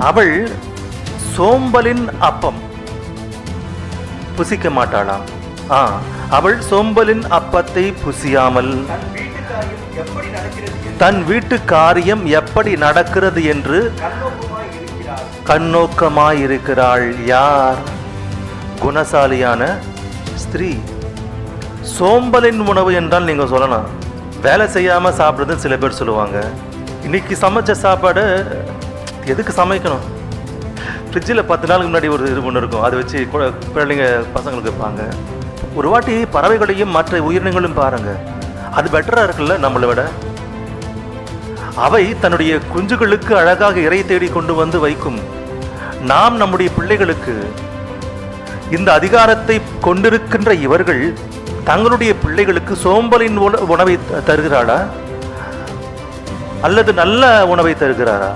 அவள் சோம்பலின் அப்பம் புசிக்க மாட்டாளாம். அவள் சோம்பலின் அப்பத்தை புசியாமல் தன் வீட்டு காரியம் எப்படி நடக்கிறது என்று கண்ணோக்கமாயிருக்கிறாள். யார்? குணசாலியான ஸ்திரீ. சோம்பலின் உணவு என்றால் நீங்க சொல்லலாம் வேலை செய்யாம சாப்பிடுறது. சில பேர் சொல்லுவாங்க, இன்னைக்கு சமைச்ச சாப்பாடு எதுக்கு சமைக்கணும், ஃப்ரிட்ஜில் 10 நாளுக்கு முன்னாடி ஒரு இது ஒன்று இருக்கும், அதை வச்சு பிள்ளைங்க பசங்களுக்கு வைப்பாங்க. ஒரு வாட்டி பறவைகளையும் மற்ற உயிரினங்களும் பாருங்க, அது பெட்டராக இருக்குல்ல நம்மளை விட. அவை தன்னுடைய குஞ்சுகளுக்கு அழகாக இறை தேடி கொண்டு வந்து வைக்கும். நாம் நம்முடைய பிள்ளைகளுக்கு இந்த அதிகாரத்தை கொண்டிருக்கின்ற இவர்கள் தங்களுடைய பிள்ளைகளுக்கு சோம்பலின் உணவை தருகிறாளா அல்லது நல்ல உணவை தருகிறாரா?